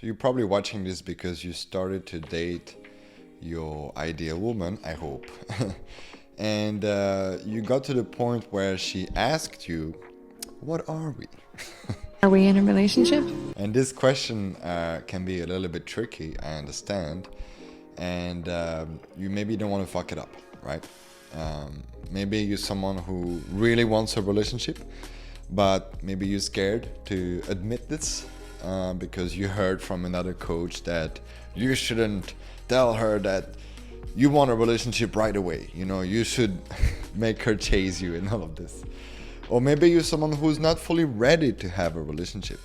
So you're probably watching this because you started to date your ideal woman, I hope. And you got to the point where she asked you, what are we? Are we in a relationship? And this question can be a little bit tricky, I understand. And you maybe don't want to fuck it up, right? Maybe you're someone who really wants a relationship, but maybe you're scared to admit this because you heard from another coach that you shouldn't tell her that you want a relationship right away. You know, you should make her chase you and all of this. Or maybe you're someone who's not fully ready to have a relationship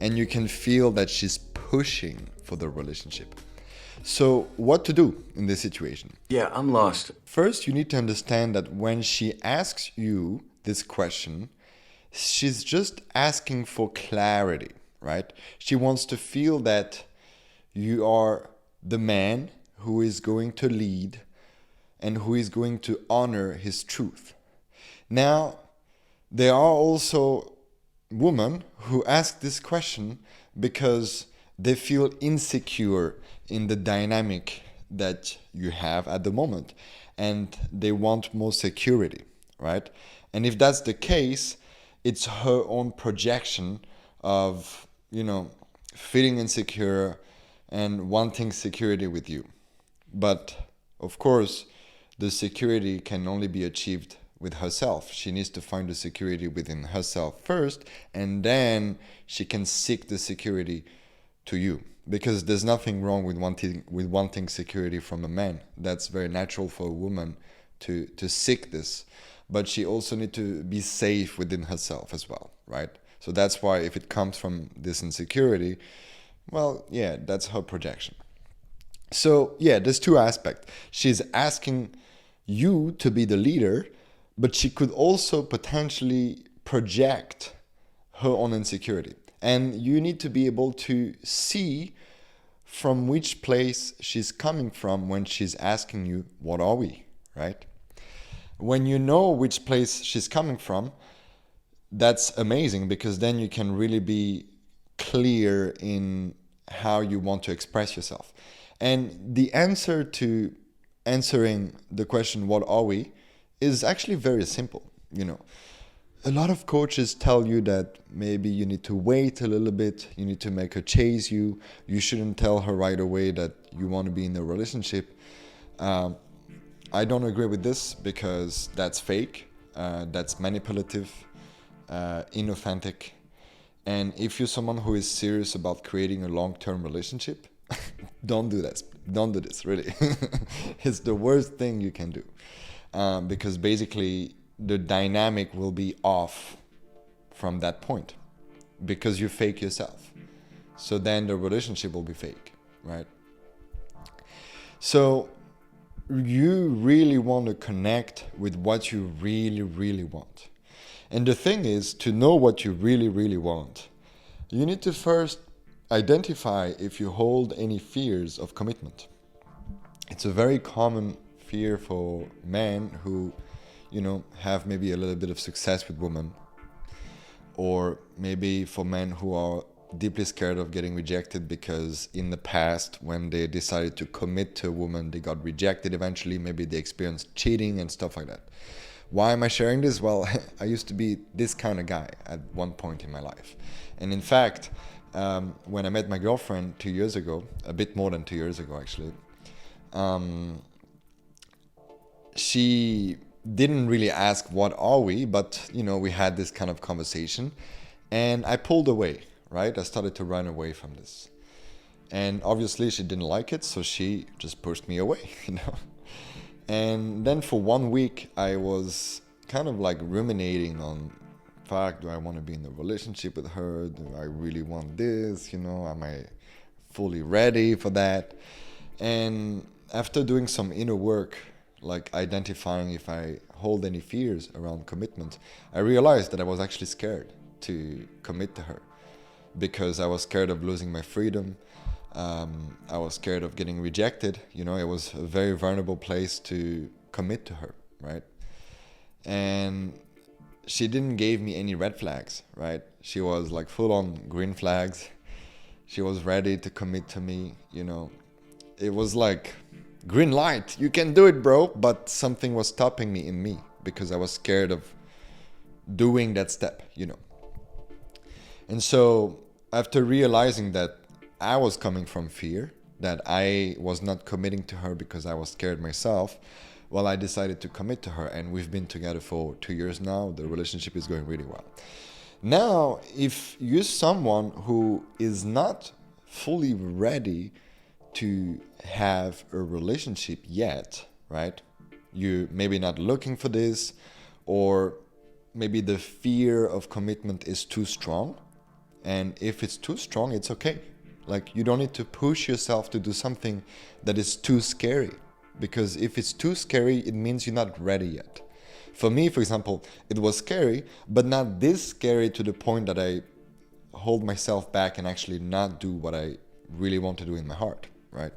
and you can feel that she's pushing for the relationship. So what to do in this situation? Yeah, I'm lost. First, you need to understand that when she asks you this question, she's just asking for clarity, right? She wants to feel that you are the man who is going to lead and who is going to honor his truth. Now, there are also women who ask this question because they feel insecure in the dynamic that you have at the moment and they want more security, right? And if that's the case, it's her own projection of, feeling insecure and wanting security with you. But of course, the security can only be achieved with herself. She needs to find the security within herself first, and then she can seek the security to you. Because there's nothing wrong with wanting security from a man. That's very natural for a woman to seek this. But she also needs to be safe within herself as well, right? So that's why if it comes from this insecurity, well, yeah, that's her projection. So yeah, there's two aspects. She's asking you to be the leader, but she could also potentially project her own insecurity. And you need to be able to see from which place she's coming from when she's asking you, what are we, right? When you know which place she's coming from, that's amazing because then you can really be clear in how you want to express yourself. And the answer to answering the question, what are we, is actually very simple. A lot of coaches tell you that maybe you need to wait a little bit, you need to make her chase you, you shouldn't tell her right away that you want to be in a relationship. I don't agree with this because that's fake, that's manipulative, inauthentic. And if you're someone who is serious about creating a long-term relationship, don't do this. Don't do this, really. It's the worst thing you can do. Because basically the dynamic will be off from that point because you fake yourself. So then the relationship will be fake, right? So you really want to connect with what you really, really want. And the thing is, to know what you really, really want, you need to first identify if you hold any fears of commitment. It's a very common fear for men who, have maybe a little bit of success with women, or maybe for men who are deeply scared of getting rejected because in the past, when they decided to commit to a woman, they got rejected eventually. Maybe they experienced cheating and stuff like that. Why am I sharing this? Well, I used to be this kind of guy at one point in my life. And in fact, when I met my girlfriend 2 years ago, a bit more than 2 years ago actually, she didn't really ask what are we, but we had this kind of conversation and I pulled away, right? I started to run away from this. And obviously she didn't like it, so she just pushed me away, And then for 1 week I was kind of like ruminating on, fuck, do I want to be in a relationship with her? Do I really want this? Am I fully ready for that? And after doing some inner work, like identifying if I hold any fears around commitment, I realized that I was actually scared to commit to her because I was scared of losing my freedom. I was scared of getting rejected. It was a very vulnerable place to commit to her, right? And she didn't give me any red flags, right? She was like full on green flags. She was ready to commit to me, you know. It was like green light, you can do it, bro. But something was stopping me in me because I was scared of doing that step, you know. And so after realizing that I was coming from fear, that I was not committing to her because I was scared myself, well, I decided to commit to her, and we've been together for 2 years now. The relationship is going really well. Now, if you're someone who is not fully ready to have a relationship yet, right? You maybe not looking for this, or maybe the fear of commitment is too strong. And if it's too strong, it's okay. Like, you don't need to push yourself to do something that is too scary. Because if it's too scary, it means you're not ready yet. For me, for example, it was scary, but not this scary to the point that I hold myself back and actually not do what I really want to do in my heart, right?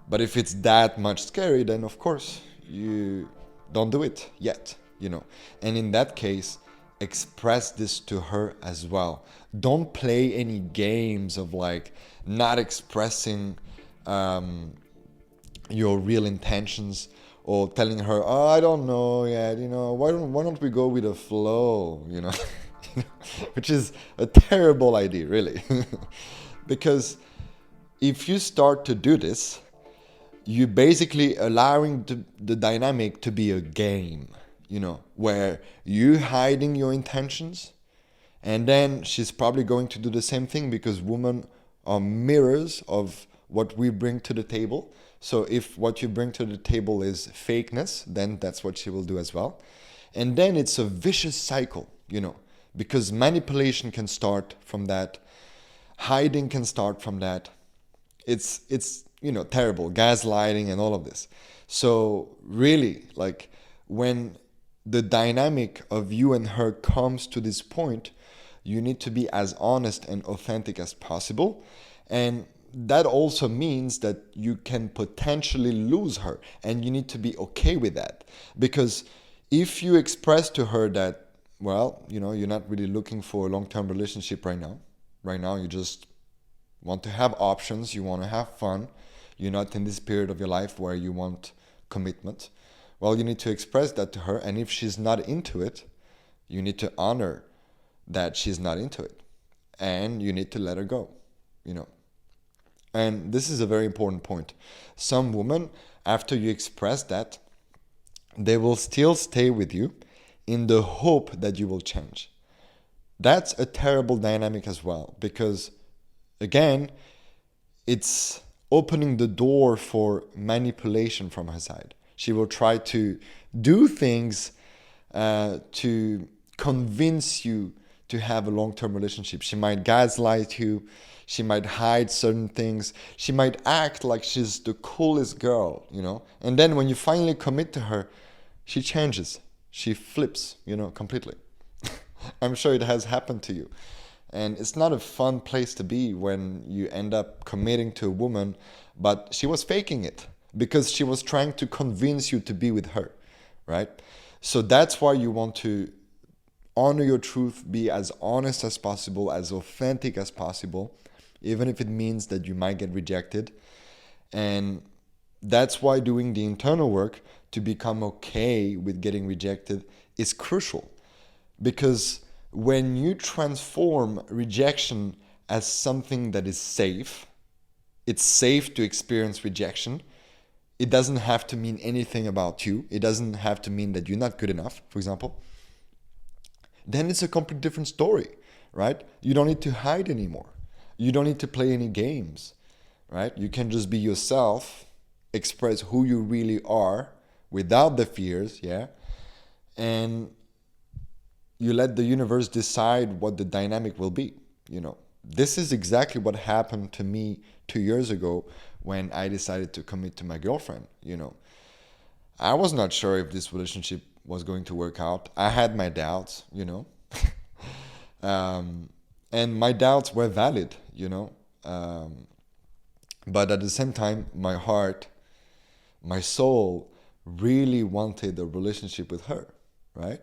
But if it's that much scary, then of course you don't do it yet, you know. And in that case, express this to her as well. Don't play any games of like not expressing your real intentions, or telling her, oh, I don't know yet, you know, why don't we go with the flow, you know. Which is a terrible idea, really. Because if you start to do this, you basically allowing the dynamic to be a game, you know, where you hiding your intentions, and then she's probably going to do the same thing, because women are mirrors of what we bring to the table. So if what you bring to the table is fakeness, then that's what she will do as well. And then it's a vicious cycle, you know, because manipulation can start from that, hiding can start from that. It's you know, terrible, gaslighting and all of this. So really, like, when the dynamic of you and her comes to this point, you need to be as honest and authentic as possible. And that also means that you can potentially lose her, and you need to be okay with that. Because if you express to her that, well, you know, you're not really looking for a long-term relationship right now you just want to have options, you want to have fun, you're not in this period of your life where you want commitment, well, you need to express that to her. And if she's not into it, you need to honor that she's not into it, and you need to let her go, you know. And this is a very important point. Some women, after you express that, they will still stay with you in the hope that you will change. That's a terrible dynamic as well, because again, it's opening the door for manipulation from her side. She will try to do things to convince you to have a long-term relationship. She might gaslight you. She might hide certain things. She might act like she's the coolest girl, you know. And then when you finally commit to her, she changes. She flips, you know, completely. I'm sure it has happened to you. And it's not a fun place to be when you end up committing to a woman, but she was faking it because she was trying to convince you to be with her, right? So that's why you want to honor your truth, be as honest as possible, as authentic as possible, even if it means that you might get rejected. And that's why doing the internal work to become okay with getting rejected is crucial. Because when you transform rejection as something that is safe, it's safe to experience rejection. It doesn't have to mean anything about you. It doesn't have to mean that you're not good enough, for example. Then it's a completely different story, right? You don't need to hide anymore. You don't need to play any games, right? You can just be yourself, express who you really are without the fears, yeah? And you let the universe decide what the dynamic will be, you know. This is exactly what happened to me 2 years ago when I decided to commit to my girlfriend, you know. I was not sure if this relationship was going to work out. I had my doubts, you know. And my doubts were valid, you know. But at the same time, my heart, my soul really wanted a relationship with her, right?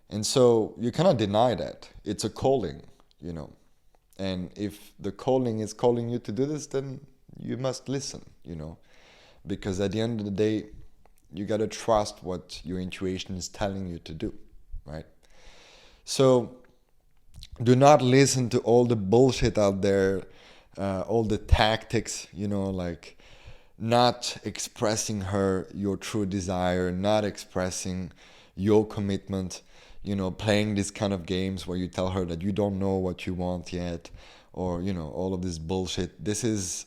And so you cannot deny that. It's a calling, you know. And if the calling is calling you to do this, then you must listen, because at the end of the day, you got to trust what your intuition is telling you to do, right? So do not listen to all the bullshit out there, all the tactics, like not expressing her your true desire, not expressing your commitment, playing these kind of games where you tell her that you don't know what you want yet, or, all of this bullshit. This is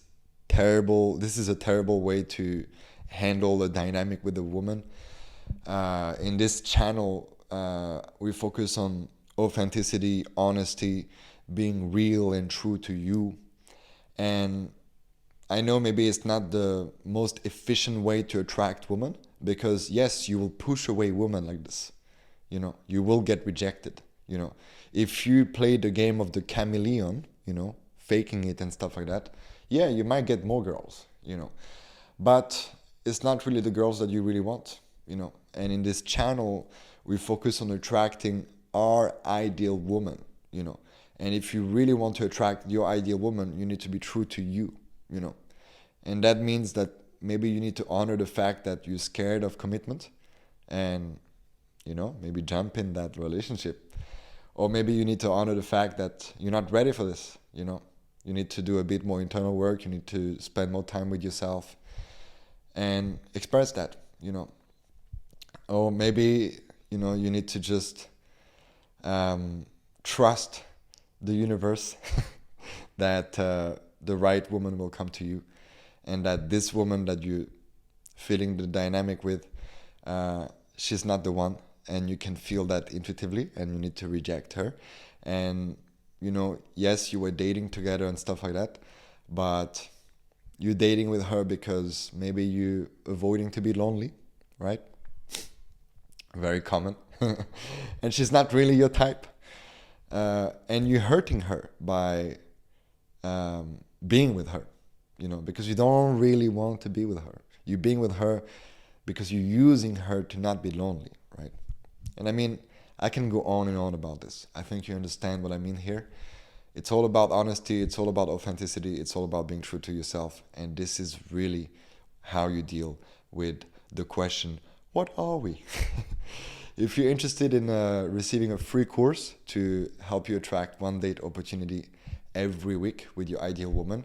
terrible. This is a terrible way to handle the dynamic with a woman. In this channel, we focus on authenticity, honesty, being real and true to you. And I know maybe it's not the most efficient way to attract women, because yes, you will push away women like this. You will get rejected. If you play the game of the chameleon, faking it and stuff like that, yeah, you might get more girls, but it's not really the girls that you really want, And in this channel, we focus on attracting our ideal woman, And if you really want to attract your ideal woman, you need to be true to you, And that means that maybe you need to honor the fact that you're scared of commitment and, maybe jump in that relationship. Or maybe you need to honor the fact that you're not ready for this, You need to do a bit more internal work. You need to spend more time with yourself and express that, Or maybe, you need to just trust the universe that the right woman will come to you, and that this woman that you feeling the dynamic with, she's not the one, and you can feel that intuitively, and you need to reject her. And yes, you were dating together and stuff like that, but you're dating with her because maybe you avoiding to be lonely, right? Very common. And she's not really your type, and you're hurting her by being with her, because you don't really want to be with her. You're being with her because you're using her to not be lonely, right? And I mean, I can go on and on about this. I think you understand what I mean here. It's all about honesty. It's all about authenticity. It's all about being true to yourself. And this is really how you deal with the question, what are we? If you're interested in receiving a free course to help you attract one date opportunity every week with your ideal woman,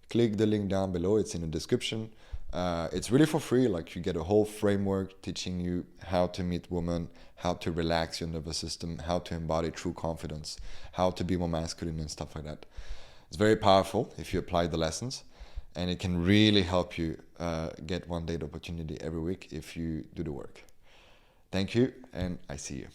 click the link down below. It's in the description. It's really for free. Like, you get a whole framework teaching you how to meet women, how to relax your nervous system, how to embody true confidence, how to be more masculine and stuff like that. It's very powerful if you apply the lessons, and it can really help you get one date opportunity every week if you do the work. Thank you, and I see you.